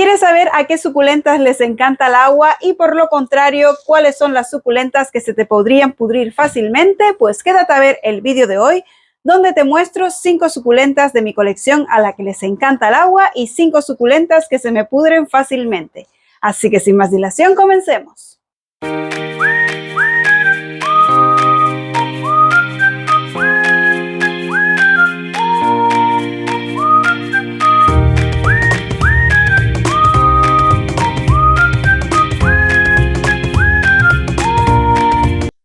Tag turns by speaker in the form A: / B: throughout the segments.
A: ¿Quieres saber a qué suculentas les encanta el agua y por lo contrario, cuáles son las suculentas que se te podrían pudrir fácilmente? Pues quédate a ver el vídeo de hoy, donde te muestro 5 suculentas de mi colección a la que les encanta el agua y 5 suculentas que se me pudren fácilmente. Así que sin más dilación, comencemos.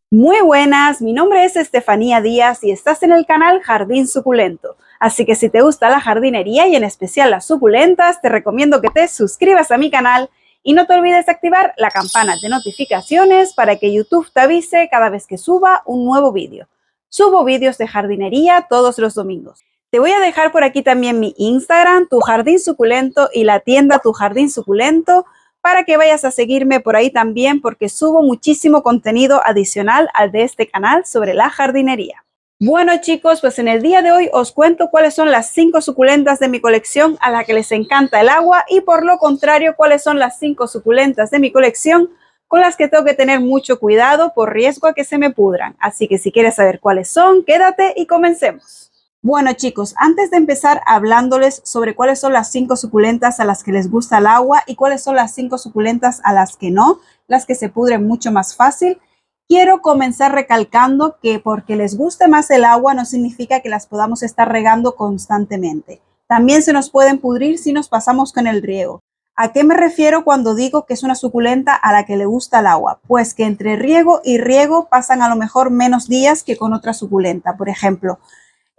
A: Muy buenas, mi nombre es Estefanía Díaz y estás en el canal Jardín Suculento. Así que si te gusta la jardinería y en especial las suculentas, te recomiendo que te suscribas a mi canal y no te olvides de activar la campana de notificaciones para que YouTube te avise cada vez que suba un nuevo vídeo. Subo vídeos de jardinería todos los domingos. Te voy a dejar por aquí también mi Instagram, Tu Jardín Suculento, y la tienda Tu Jardín Suculento, para que vayas a seguirme por ahí también, porque subo muchísimo contenido adicional al de este canal sobre la jardinería. Bueno chicos, pues en el día de hoy os cuento cuáles son las 5 suculentas de mi colección a la que les encanta el agua y por lo contrario cuáles son las 5 suculentas de mi colección con las que tengo que tener mucho cuidado por riesgo a que se me pudran. Así que si quieres saber cuáles son, quédate y comencemos. Bueno chicos, antes de empezar hablándoles sobre cuáles son las 5 suculentas a las que les gusta el agua y cuáles son las 5 suculentas a las que no, las que se pudren mucho más fácil, quiero comenzar recalcando que porque les guste más el agua no significa que las podamos estar regando constantemente. También se nos pueden pudrir si nos pasamos con el riego. ¿A qué me refiero cuando digo que es una suculenta a la que le gusta el agua? Pues que entre riego y riego pasan a lo mejor menos días que con otra suculenta. Por ejemplo,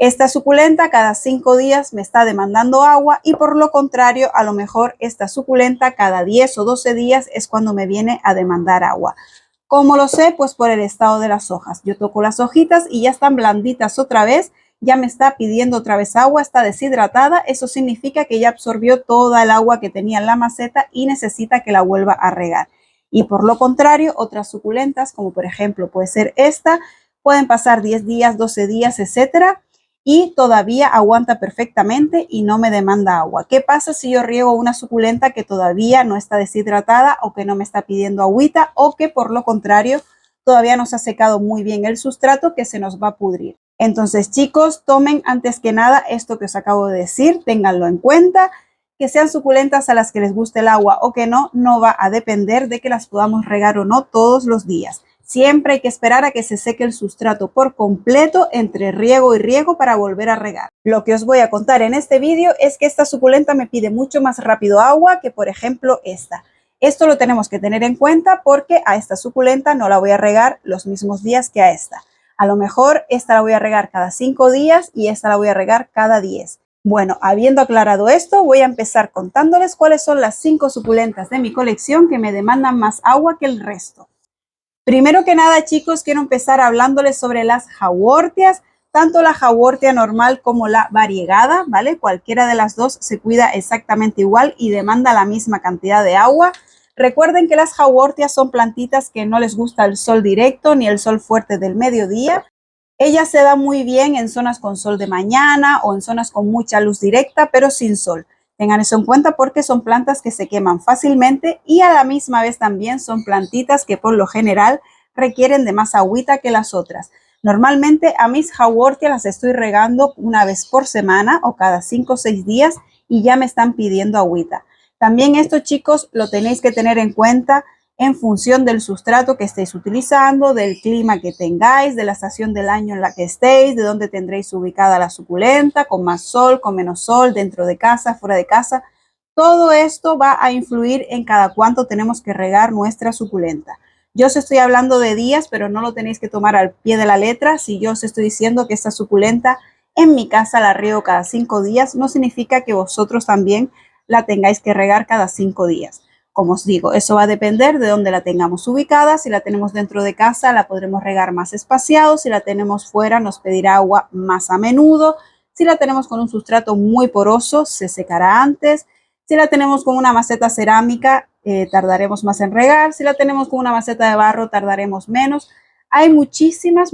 A: esta suculenta cada 5 días me está demandando agua y por lo contrario, a lo mejor esta suculenta cada 10 o 12 días es cuando me viene a demandar agua. ¿Cómo lo sé? Pues por el estado de las hojas. Yo toco las hojitas y ya están blanditas otra vez, ya me está pidiendo otra vez agua, está deshidratada. Eso significa que ya absorbió toda el agua que tenía en la maceta y necesita que la vuelva a regar. Y por lo contrario, otras suculentas, como por ejemplo puede ser esta, pueden pasar 10 días, 12 días, etcétera, y todavía aguanta perfectamente y no me demanda agua. ¿Qué pasa si yo riego una suculenta que todavía no está deshidratada o que no me está pidiendo agüita o que por lo contrario todavía no se ha secado muy bien el sustrato, que se nos va a pudrir? Entonces chicos, tomen antes que nada esto que os acabo de decir, ténganlo en cuenta. Que sean suculentas a las que les guste el agua o que no, no va a depender de que las podamos regar o no todos los días. Siempre hay que esperar a que se seque el sustrato por completo entre riego y riego para volver a regar. Lo que os voy a contar en este vídeo es que esta suculenta me pide mucho más rápido agua que por ejemplo esta. Esto lo tenemos que tener en cuenta porque a esta suculenta no la voy a regar los mismos días que a esta. A lo mejor esta la voy a regar cada 5 días y esta la voy a regar cada 10. Bueno, habiendo aclarado esto, voy a empezar contándoles cuáles son las 5 suculentas de mi colección que me demandan más agua que el resto. Primero que nada, chicos, quiero empezar hablándoles sobre las hawortias, tanto la hawortia normal como la variegada, ¿vale? Cualquiera de las dos se cuida exactamente igual y demanda la misma cantidad de agua. Recuerden que las hawortias son plantitas que no les gusta el sol directo ni el sol fuerte del mediodía. Ellas se dan muy bien en zonas con sol de mañana o en zonas con mucha luz directa, pero sin sol. Tengan eso en cuenta porque son plantas que se queman fácilmente y a la misma vez también son plantitas que por lo general requieren de más agüita que las otras. Normalmente a mis hawortias las estoy regando una vez por semana o cada 5 o 6 días y ya me están pidiendo agüita. También esto, chicos, lo tenéis que tener en cuenta en función del sustrato que estéis utilizando, del clima que tengáis, de la estación del año en la que estéis, de dónde tendréis ubicada la suculenta, con más sol, con menos sol, dentro de casa, fuera de casa. Todo esto va a influir en cada cuánto tenemos que regar nuestra suculenta. Yo os estoy hablando de días, pero no lo tenéis que tomar al pie de la letra. Si yo os estoy diciendo que esta suculenta en mi casa la riego cada 5 días, no significa que vosotros también la tengáis que regar cada 5 días. Como os digo, eso va a depender de dónde la tengamos ubicada. Si la tenemos dentro de casa, la podremos regar más espaciado. Si la tenemos fuera, nos pedirá agua más a menudo. Si la tenemos con un sustrato muy poroso, se secará antes. Si la tenemos con una maceta cerámica, tardaremos más en regar. Si la tenemos con una maceta de barro, tardaremos menos. Hay muchísimas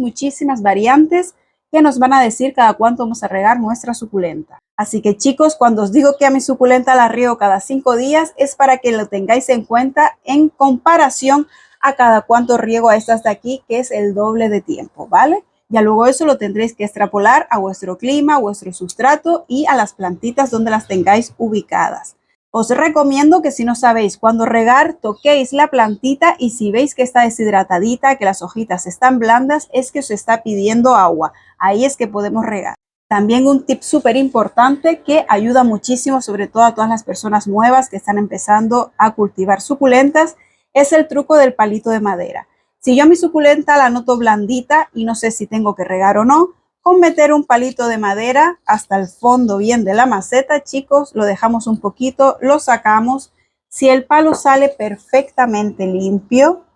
A: variantes que nos van a decir cada cuánto vamos a regar nuestra suculenta. Así que chicos, cuando os digo que a mi suculenta la riego cada 5 días, es para que lo tengáis en cuenta en comparación a cada cuánto riego a estas de aquí, que es el doble de tiempo, ¿vale? Ya luego eso lo tendréis que extrapolar a vuestro clima, a vuestro sustrato y a las plantitas donde las tengáis ubicadas. Os recomiendo que si no sabéis cuándo regar, toquéis la plantita y si veis que está deshidratadita, que las hojitas están blandas, es que os está pidiendo agua. Ahí es que podemos regar. También un tip súper importante que ayuda muchísimo, sobre todo a todas las personas nuevas que están empezando a cultivar suculentas, es el truco del palito de madera. Si yo a mi suculenta la noto blandita y no sé si tengo que regar o no, con meter un palito de madera hasta el fondo bien de la maceta, chicos, lo dejamos un poquito, lo sacamos. Si el palo sale perfectamente limpio,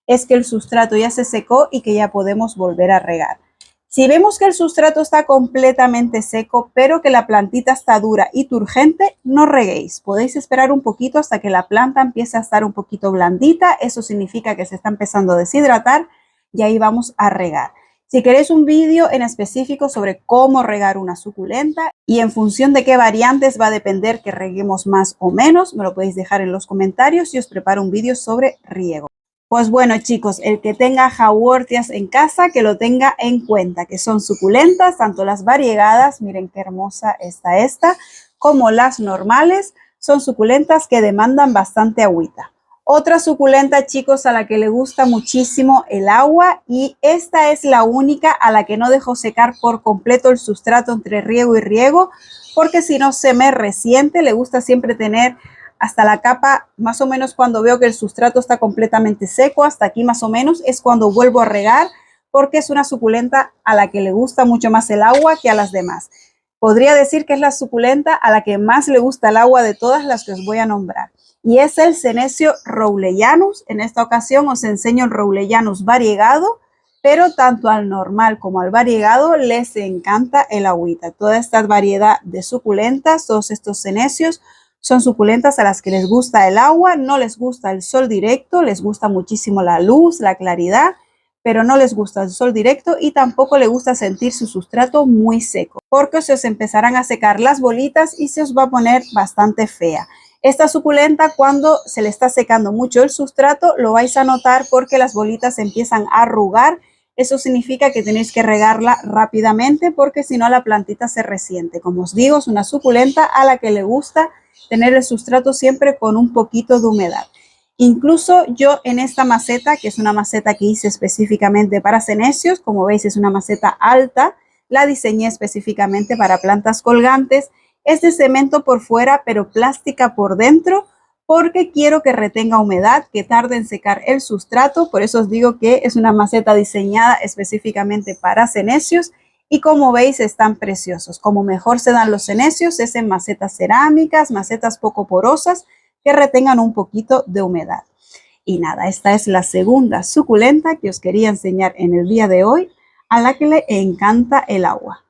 A: es que el sustrato ya se secó y que ya podemos volver a regar. Si vemos que el sustrato está completamente seco, pero que la plantita está dura y turgente, no reguéis. Podéis esperar un poquito hasta que la planta empiece a estar un poquito blandita. Eso significa que se está empezando a deshidratar y ahí vamos a regar. Si queréis un vídeo en específico sobre cómo regar una suculenta y en función de qué variantes va a depender que reguemos más o menos, me lo podéis dejar en los comentarios y os preparo un vídeo sobre riego. Pues bueno chicos, el que tenga jauortias en casa, que lo tenga en cuenta, que son suculentas, tanto las variegadas, miren qué hermosa está esta, como las normales, son suculentas que demandan bastante agüita. Otra suculenta, chicos, a la que le gusta muchísimo el agua y esta es la única a la que no dejo secar por completo el sustrato entre riego y riego, porque si no se me resiente, le gusta siempre tener hasta la capa, más o menos cuando veo que el sustrato está completamente seco, hasta aquí más o menos, es cuando vuelvo a regar, porque es una suculenta a la que le gusta mucho más el agua que a las demás. Podría decir que es la suculenta a la que más le gusta el agua de todas las que os voy a nombrar. Y es el Senecio Rowleyanus. En esta ocasión os enseño el Rowleyanus variegado, pero tanto al normal como al variegado les encanta el agüita. Toda esta variedad de suculentas, todos estos senecios, son suculentas a las que les gusta el agua, no les gusta el sol directo, les gusta muchísimo la luz, la claridad, pero no les gusta el sol directo y tampoco les gusta sentir su sustrato muy seco, porque se os empezarán a secar las bolitas y se os va a poner bastante fea. Esta suculenta, cuando se le está secando mucho el sustrato, lo vais a notar porque las bolitas empiezan a arrugar. Eso significa que tenéis que regarla rápidamente porque si no la plantita se resiente. Como os digo, es una suculenta a la que le gusta tener el sustrato siempre con un poquito de humedad. Incluso yo en esta maceta, que es una maceta que hice específicamente para senecios, como veis es una maceta alta, la diseñé específicamente para plantas colgantes. Es de cemento por fuera, pero plástica por dentro, porque quiero que retenga humedad, que tarde en secar el sustrato. Por eso os digo que es una maceta diseñada específicamente para senecios. Y como veis están preciosos. Como mejor se dan los senecios es en macetas cerámicas, macetas poco porosas que retengan un poquito de humedad. Y nada, esta es la segunda suculenta que os quería enseñar en el día de hoy, a la que le encanta el agua.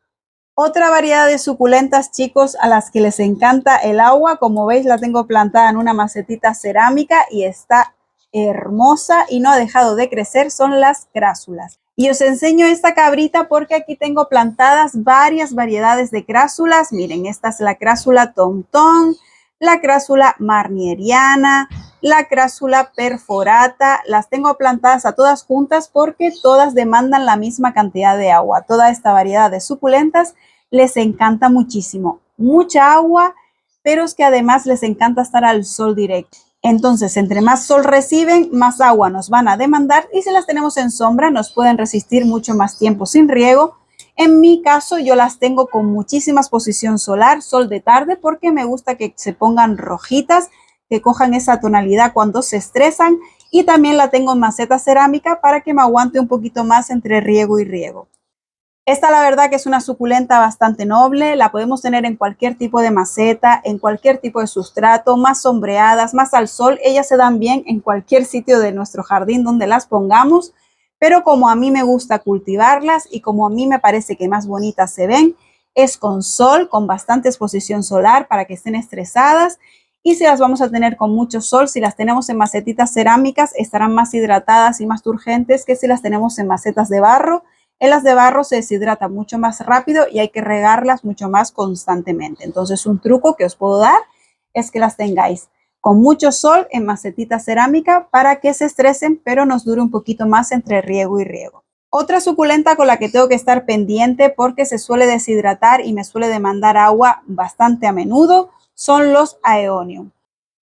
A: Otra variedad de suculentas, chicos, a las que les encanta el agua, como veis la tengo plantada en una macetita cerámica y está hermosa y no ha dejado de crecer, son las crásulas. Y os enseño esta cabrita porque aquí tengo plantadas varias variedades de crásulas. Miren, esta es la crásula Tom Tom, la crásula marnieriana, la crásula perforata. Las tengo plantadas a todas juntas porque todas demandan la misma cantidad de agua. Toda esta variedad de suculentas les encanta muchísimo. Mucha agua, pero es que además les encanta estar al sol directo. Entonces, entre más sol reciben, más agua nos van a demandar y si las tenemos en sombra nos pueden resistir mucho más tiempo sin riego. En mi caso, yo las tengo con muchísima exposición solar, sol de tarde, porque me gusta que se pongan rojitas, que cojan esa tonalidad cuando se estresan y también la tengo en maceta cerámica para que me aguante un poquito más entre riego y riego. Esta la verdad que es una suculenta bastante noble, la podemos tener en cualquier tipo de maceta, en cualquier tipo de sustrato, más sombreadas, más al sol. Ellas se dan bien en cualquier sitio de nuestro jardín donde las pongamos, pero como a mí me gusta cultivarlas y como a mí me parece que más bonitas se ven, es con sol, con bastante exposición solar para que estén estresadas. Y si las vamos a tener con mucho sol, si las tenemos en macetitas cerámicas, estarán más hidratadas y más turgentes que si las tenemos en macetas de barro. En las de barro se deshidrata mucho más rápido y hay que regarlas mucho más constantemente. Entonces un truco que os puedo dar es que las tengáis con mucho sol en macetita cerámica para que se estresen, pero nos dure un poquito más entre riego y riego. Otra suculenta con la que tengo que estar pendiente porque se suele deshidratar y me suele demandar agua bastante a menudo son los aeonium.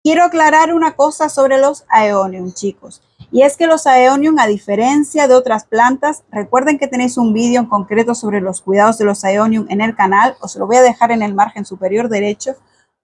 A: Quiero aclarar una cosa sobre los aeonium, chicos, y es que los aeonium, a diferencia de otras plantas, recuerden que tenéis un vídeo en concreto sobre los cuidados de los aeonium en el canal, os lo voy a dejar en el margen superior derecho,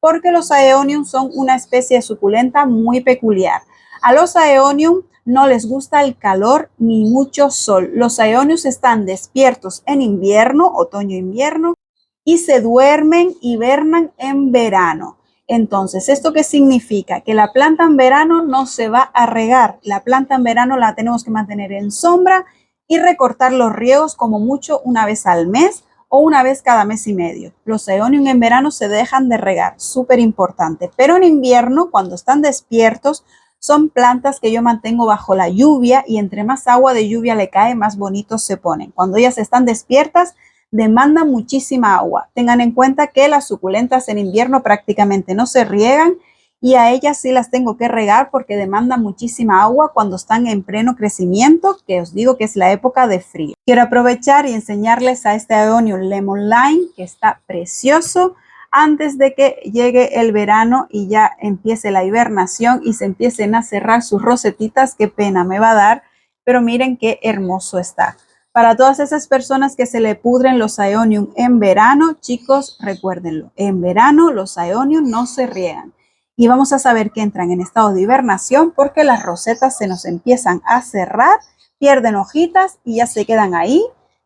A: porque los aeonium son una especie de suculenta muy peculiar. A los aeonium no les gusta el calor ni mucho sol. Los aeonium están despiertos en invierno, otoño-invierno, y se duermen, hibernan en verano. Entonces, ¿esto qué significa? Que la planta en verano no se va a regar. La planta en verano la tenemos que mantener en sombra y recortar los riegos como mucho una vez al mes o una vez cada mes y medio. Los aeonium en verano se dejan de regar, súper importante. Pero en invierno, cuando están despiertos, son plantas que yo mantengo bajo la lluvia y entre más agua de lluvia le cae, más bonitos se ponen. Cuando ellas están despiertas, demandan muchísima agua. Tengan en cuenta que las suculentas en invierno prácticamente no se riegan y a ellas sí las tengo que regar porque demandan muchísima agua cuando están en pleno crecimiento, que os digo que es la época de frío. Quiero aprovechar y enseñarles a este aeonium lemon lime que está precioso antes de que llegue el verano y ya empiece la hibernación y se empiecen a cerrar sus rosetitas. Qué pena me va a dar, pero miren qué hermoso está. Para todas esas personas que se le pudren los aeonium en verano, chicos, recuérdenlo, en verano los aeonium no se riegan. Y vamos a saber que entran en estado de hibernación porque las rosetas se nos empiezan a cerrar, pierden hojitas y ya se quedan ahí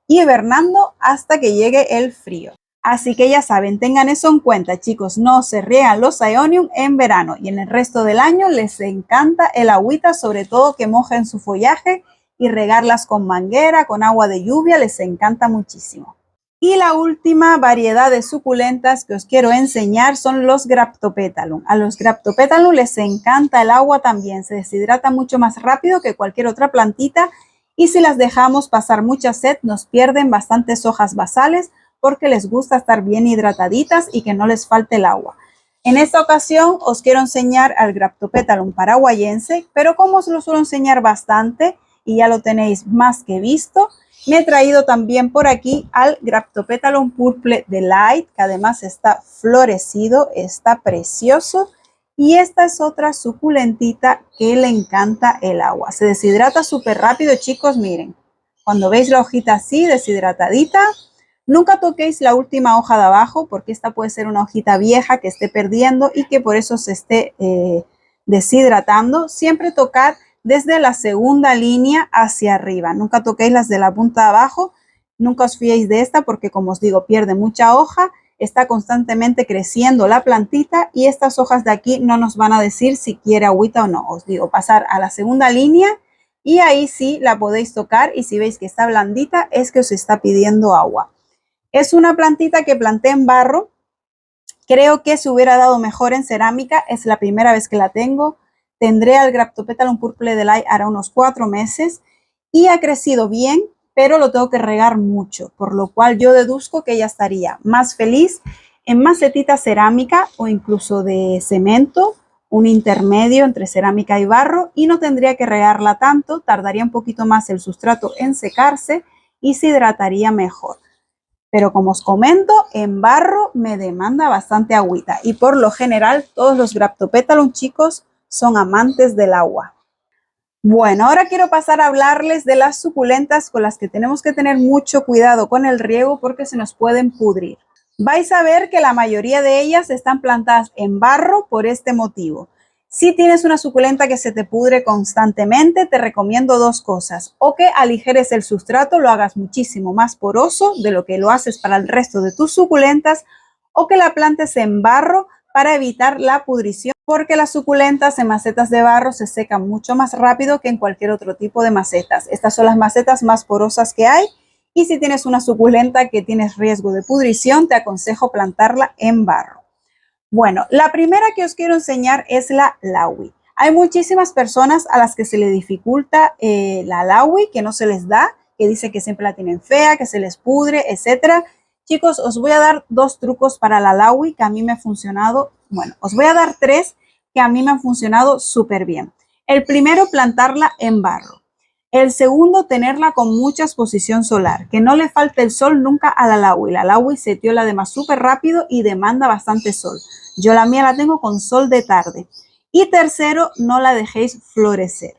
A: hibernando hasta que llegue el frío. Así que ya saben, tengan eso en cuenta, chicos, no se riegan los aeonium en verano y en el resto del año les encanta el agüita, sobre todo que mojen su follaje y regarlas con manguera, con agua de lluvia, les encanta muchísimo. Y la última variedad de suculentas que os quiero enseñar son los Graptopetalum. A los Graptopetalum les encanta el agua también, se deshidrata mucho más rápido que cualquier otra plantita y si las dejamos pasar mucha sed nos pierden bastantes hojas basales porque les gusta estar bien hidrataditas y que no les falte el agua. En esta ocasión os quiero enseñar al Graptopetalum paraguayense, pero como os lo suelo enseñar bastante y ya lo tenéis más que visto, me he traído también por aquí al Graptopetalum Purple Delight, que además está florecido, está precioso. Y esta es otra suculentita que le encanta el agua. Se deshidrata súper rápido, chicos, miren. Cuando veis la hojita así, deshidratadita, nunca toquéis la última hoja de abajo porque esta puede ser una hojita vieja que esté perdiendo y que por eso se esté deshidratando. Siempre tocar desde la segunda línea hacia arriba. Nunca toquéis las de la punta de abajo. Nunca os fiéis de esta porque, como os digo, pierde mucha hoja. Está constantemente creciendo la plantita y estas hojas de aquí no nos van a decir si quiere agüita o no. Os digo, pasar a la segunda línea y ahí sí la podéis tocar y si veis que está blandita es que os está pidiendo agua. Es una plantita que planté en barro. Creo que se hubiera dado mejor en cerámica. Es la primera vez que la tengo. Tendré al Graptopetalum Purple Delight hará unos 4 meses y ha crecido bien, pero lo tengo que regar mucho, por lo cual yo deduzco que ella estaría más feliz en macetita cerámica o incluso de cemento, un intermedio entre cerámica y barro y no tendría que regarla tanto, tardaría un poquito más el sustrato en secarse y se hidrataría mejor. Pero como os comento, en barro me demanda bastante agüita y por lo general todos los Graptopetalum, chicos, son amantes del agua. Bueno, ahora quiero pasar a hablarles de las suculentas con las que tenemos que tener mucho cuidado con el riego porque se nos pueden pudrir. Vais a ver que la mayoría de ellas están plantadas en barro por este motivo. Si tienes una suculenta que se te pudre constantemente, te recomiendo 2 cosas. O que aligeres el sustrato, lo hagas muchísimo más poroso de lo que lo haces para el resto de tus suculentas, o que la plantes en barro para evitar la pudrición, porque las suculentas en macetas de barro se secan mucho más rápido que en cualquier otro tipo de macetas. Estas son las macetas más porosas que hay y si tienes una suculenta que tienes riesgo de pudrición, te aconsejo plantarla en barro. Bueno, la primera que os quiero enseñar es la Laui. Hay muchísimas personas a las que se les dificulta la Laui, que no se les da, que dice que siempre la tienen fea, que se les pudre, etcétera. Chicos, os voy a dar 2 trucos para la Laui que a mí me ha funcionado. Bueno, os voy a dar 3 que a mí me han funcionado súper bien. El primero, plantarla en barro. El segundo, tenerla con mucha exposición solar, que no le falte el sol nunca a la Laui. La Laui se tiola además súper rápido y demanda bastante sol. Yo la mía la tengo con sol de tarde. Y tercero, no la dejéis florecer.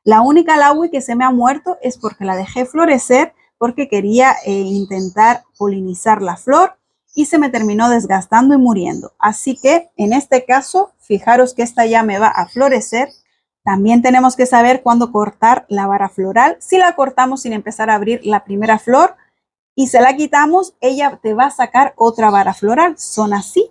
A: La única Laui que se me ha muerto es porque la dejé florecer porque quería intentar polinizar la flor y se me terminó desgastando y muriendo. Así que en este caso, fijaros que esta ya me va a florecer. También tenemos que saber cuándo cortar la vara floral. Si la cortamos sin empezar a abrir la primera flor y se la quitamos, ella te va a sacar otra vara floral. Son así.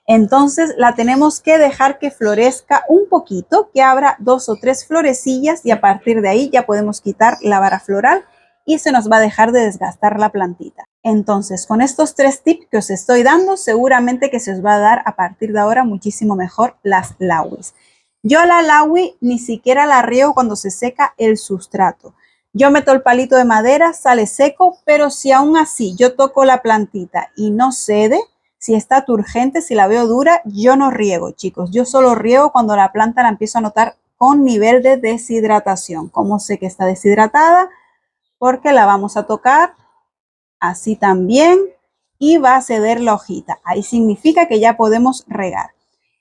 A: Entonces la tenemos que dejar que florezca un poquito, que abra 2 o 3 florecillas y a partir de ahí ya podemos quitar la vara floral y se nos va a dejar de desgastar la plantita. Entonces, con estos 3 tips que os estoy dando, seguramente que se os va a dar a partir de ahora muchísimo mejor las Lauis. Yo a la Laui ni siquiera la riego cuando se seca el sustrato. Yo meto el palito de madera, sale seco, pero si aún así yo toco la plantita y no cede, si está turgente, si la veo dura, yo no riego, chicos. Yo solo riego cuando la planta la empiezo a notar con nivel de deshidratación. ¿Cómo sé que está deshidratada? Porque la vamos a tocar así también y va a ceder la hojita. Ahí significa que ya podemos regar.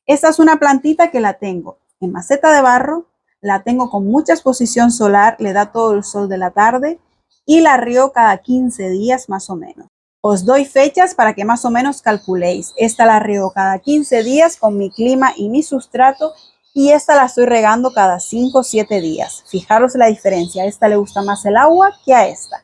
A: Esta es una plantita que la tengo en maceta de barro, la tengo con mucha exposición solar, le da todo el sol de la tarde y la riego cada 15 días más o menos. Os doy fechas para que más o menos calculéis. Esta la riego cada 15 días con mi clima y mi sustrato y esta la estoy regando cada 5 o 7 días. Fijaros la diferencia, a esta le gusta más el agua que a esta.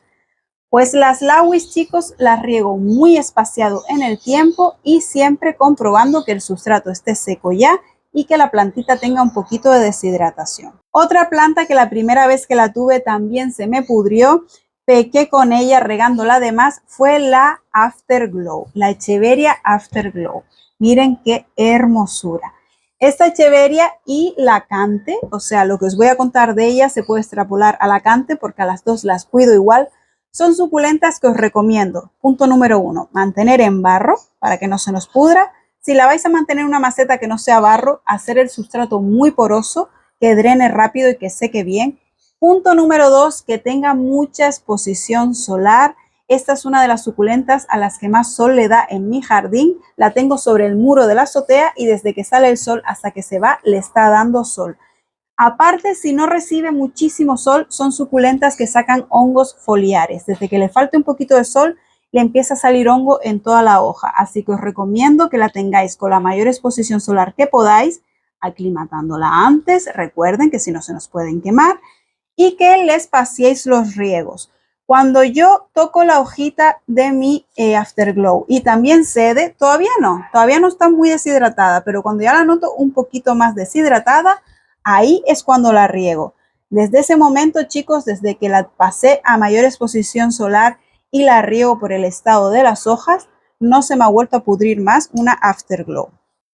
A: Pues las Lauis, chicos, las riego muy espaciado en el tiempo y siempre comprobando que el sustrato esté seco ya y que la plantita tenga un poquito de deshidratación. Otra planta que la primera vez que la tuve también se me pudrió, pequé con ella regándola además, fue la Afterglow, la Echeveria Afterglow. Miren qué hermosura. Esta Echeveria y la Acanthe, o sea, lo que os voy a contar de ella se puede extrapolar a la Acanthe porque a las dos las cuido igual. Son suculentas que os recomiendo. Punto número 1, mantener en barro para que no se nos pudra. Si la vais a mantener en una maceta que no sea barro, hacer el sustrato muy poroso, que drene rápido y que seque bien. Punto número 2, que tenga mucha exposición solar. Esta es una de las suculentas a las que más sol le da en mi jardín. La tengo sobre el muro de la azotea y desde que sale el sol hasta que se va le está dando sol. Aparte, si no recibe muchísimo sol, son suculentas que sacan hongos foliares. Desde que le falte un poquito de sol, le empieza a salir hongo en toda la hoja. Así que os recomiendo que la tengáis con la mayor exposición solar que podáis, aclimatándola antes. Recuerden que si no se nos pueden quemar y que les paséis los riegos. Cuando yo toco la hojita de mi Afterglow y también cede, todavía no está muy deshidratada, pero cuando ya la noto un poquito más deshidratada, ahí es cuando la riego. Desde ese momento, chicos, desde que la pasé a mayor exposición solar y la riego por el estado de las hojas, no se me ha vuelto a pudrir más una Afterglow.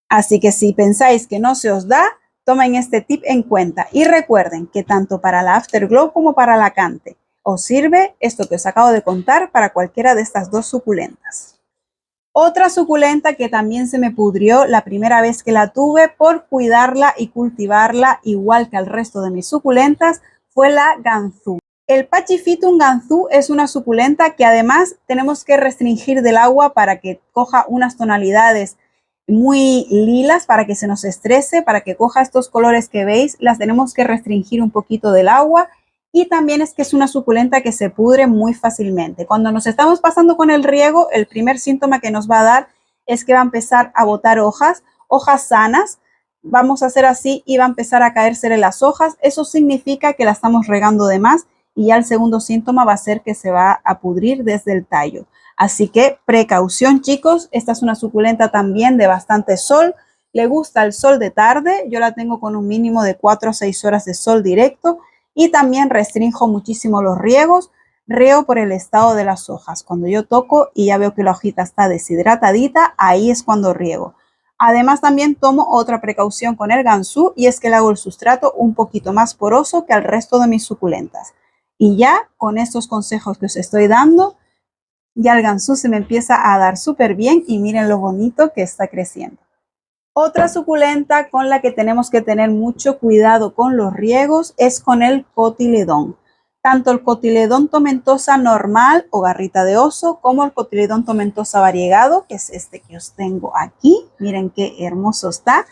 A: Así que si pensáis que no se os da, tomen este tip en cuenta y recuerden que tanto para la Afterglow como para la Acanthe os sirve esto que os acabo de contar para cualquiera de estas dos suculentas. Otra suculenta que también se me pudrió la primera vez que la tuve por cuidarla y cultivarla igual que al resto de mis suculentas fue la Ganzú. El Pachyphytum ganzú es una suculenta que además tenemos que restringir del agua para que coja unas tonalidades muy lilas, para que se nos estrese, para que coja estos colores que veis, las tenemos que restringir un poquito del agua. Y también es que es una suculenta que se pudre muy fácilmente. Cuando nos estamos pasando con el riego, el primer síntoma que nos va a dar es que va a empezar a botar hojas sanas. Vamos a hacer así y va a empezar a caerse las hojas. Eso significa que la estamos regando de más y ya el segundo síntoma va a ser que se va a pudrir desde el tallo. Así que precaución, chicos. Esta es una suculenta también de bastante sol. Le gusta el sol de tarde. Yo la tengo con un mínimo de 4 a 6 horas de sol directo. Y también restrinjo muchísimo los riegos, riego por el estado de las hojas. Cuando yo toco y ya veo que la hojita está deshidratadita, ahí es cuando riego. Además también tomo otra precaución con el ganzú y es que le hago el sustrato un poquito más poroso que al resto de mis suculentas. Y ya con estos consejos que os estoy dando, ya el ganzú se me empieza a dar súper bien y miren lo bonito que está creciendo. Otra suculenta con la que tenemos que tener mucho cuidado con los riegos es con el cotiledón. Tanto el cotiledón tomentosa normal o garrita de oso como el cotiledón tomentosa variegado, que es este que os tengo aquí. Miren qué hermoso está.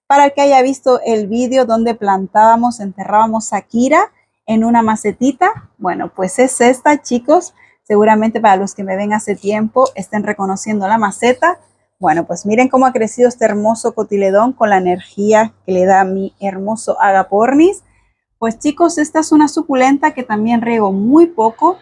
A: Para el que haya visto el vídeo donde plantábamos, enterrábamos a Kira en una macetita, bueno, pues es esta, chicos. Seguramente para los que me ven hace tiempo estén reconociendo la maceta. Bueno, pues miren cómo ha crecido este hermoso cotiledón con la energía que le da mi hermoso agapornis. Pues chicos, esta es una suculenta que también riego muy poco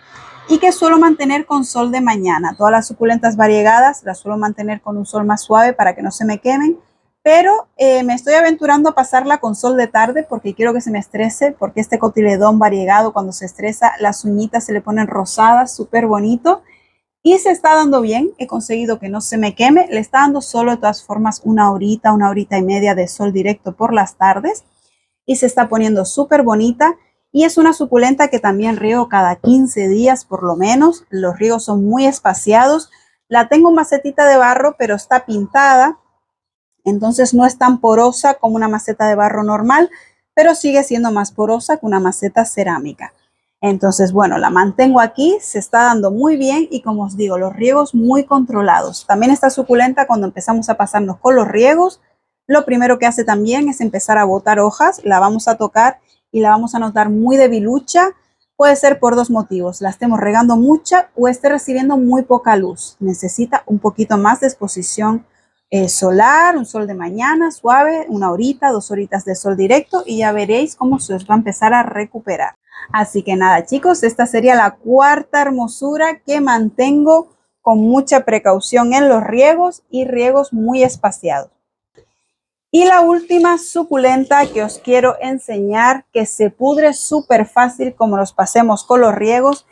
A: y que suelo mantener con sol de mañana. Todas las suculentas variegadas las suelo mantener con un sol más suave para que no se me quemen. Pero me estoy aventurando a pasarla con sol de tarde porque quiero que se me estrese, porque este cotiledón variegado cuando se estresa, las uñitas se le ponen rosadas, súper bonito. Y se está dando bien, he conseguido que no se me queme, le está dando solo de todas formas una horita y media de sol directo por las tardes y se está poniendo súper bonita y es una suculenta que también riego cada 15 días por lo menos, los riegos son muy espaciados, la tengo en macetita de barro pero está pintada, entonces no es tan porosa como una maceta de barro normal, pero sigue siendo más porosa que una maceta cerámica. Entonces, bueno, la mantengo aquí, se está dando muy bien y como os digo, los riegos muy controlados. También está suculenta cuando empezamos a pasarnos con los riegos. Lo primero que hace también es empezar a botar hojas, la vamos a tocar y la vamos a notar muy debilucha. Puede ser por dos motivos, la estemos regando mucha o esté recibiendo muy poca luz. Necesita un poquito más de exposición solar, un sol de mañana suave, una horita, 2 horitas de sol directo y ya veréis cómo se os va a empezar a recuperar. Así que nada, chicos, esta sería la cuarta hermosura que mantengo con mucha precaución en los riegos y riegos muy espaciados. Y la última suculenta que os quiero enseñar, que se pudre súper fácil como los pasemos con los riegos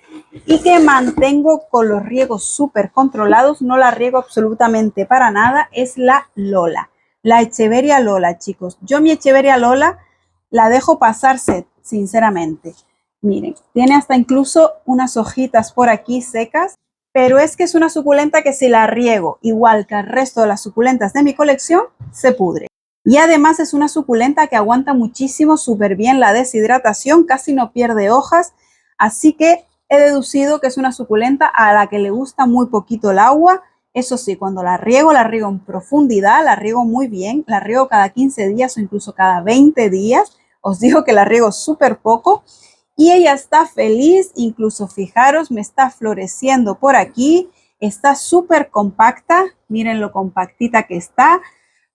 A: y que mantengo con los riegos súper controlados, no la riego absolutamente para nada, es la Lola, la Echeveria Lola, chicos. Yo mi Echeveria Lola la dejo pasarse, sinceramente. Miren, tiene hasta incluso unas hojitas por aquí secas, pero es que es una suculenta que si la riego igual que el resto de las suculentas de mi colección, se pudre. Y además es una suculenta que aguanta muchísimo, súper bien la deshidratación, casi no pierde hojas, así que he deducido que es una suculenta a la que le gusta muy poquito el agua. Eso sí, cuando la riego en profundidad, la riego muy bien, la riego cada 15 días o incluso cada 20 días. Os digo que la riego súper poco y ella está feliz, incluso fijaros, me está floreciendo por aquí, está súper compacta, miren lo compactita que está.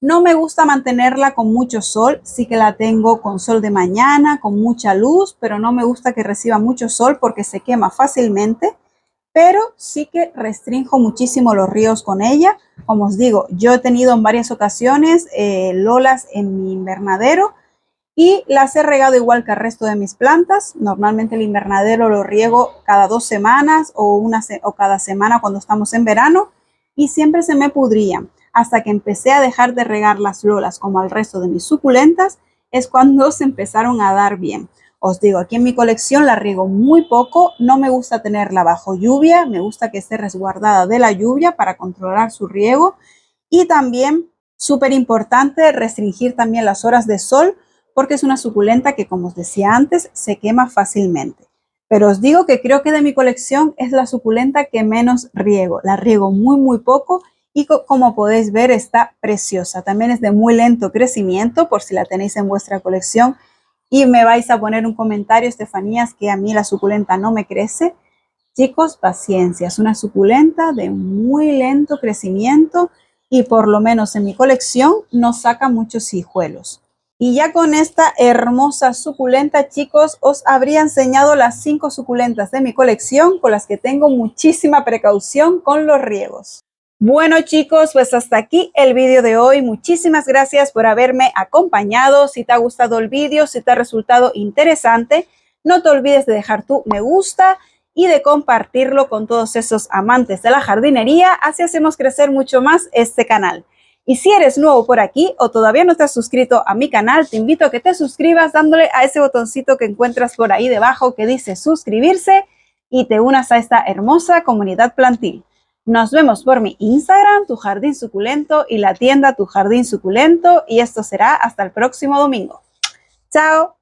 A: No me gusta mantenerla con mucho sol, sí que la tengo con sol de mañana, con mucha luz, pero no me gusta que reciba mucho sol porque se quema fácilmente, pero sí que restringo muchísimo los ríos con ella. Como os digo, yo he tenido en varias ocasiones lolas en mi invernadero y las he regado igual que el resto de mis plantas. Normalmente el invernadero lo riego cada 2 semanas o cada semana cuando estamos en verano y siempre se me pudrían. Hasta que empecé a dejar de regar las lolas como al resto de mis suculentas, es cuando se empezaron a dar bien. Os digo, aquí en mi colección la riego muy poco, no me gusta tenerla bajo lluvia, me gusta que esté resguardada de la lluvia para controlar su riego y también, súper importante, restringir también las horas de sol porque es una suculenta que, como os decía antes, se quema fácilmente. Pero os digo que creo que de mi colección es la suculenta que menos riego, la riego muy poco y como podéis ver está preciosa. También es de muy lento crecimiento por si la tenéis en vuestra colección y me vais a poner un comentario, Estefanías, que a mí la suculenta no me crece. Chicos, paciencia, es una suculenta de muy lento crecimiento y por lo menos en mi colección no saca muchos hijuelos. Y ya con esta hermosa suculenta, chicos, os habría enseñado las 5 suculentas de mi colección con las que tengo muchísima precaución con los riegos. Bueno, chicos, pues hasta aquí el vídeo de hoy. Muchísimas gracias por haberme acompañado. Si te ha gustado el vídeo, si te ha resultado interesante, no te olvides de dejar tu me gusta y de compartirlo con todos esos amantes de la jardinería. Así hacemos crecer mucho más este canal. Y si eres nuevo por aquí o todavía no estás suscrito a mi canal, te invito a que te suscribas dándole a ese botoncito que encuentras por ahí debajo que dice suscribirse y te unas a esta hermosa comunidad plantil. Nos vemos por mi Instagram, Tu Jardín Suculento, y la tienda Tu Jardín Suculento, y esto será hasta el próximo domingo. ¡Chao!